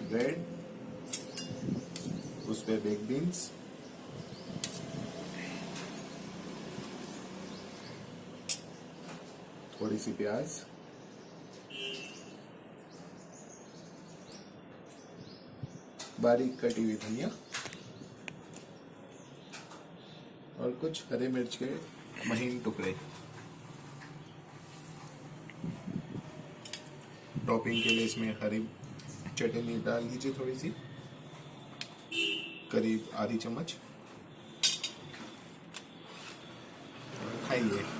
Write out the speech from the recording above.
Bread, उस पे bake beans, थोड़ी सी प्याज, बारीक कटी हुई धनिया और कुछ हरे मिर्च के महीन टुकड़े। टॉपिंग के लिए इसमें हरी चटनी डाल दीजिए, थोड़ी सी, करीब आधी चम्मच। खाइए।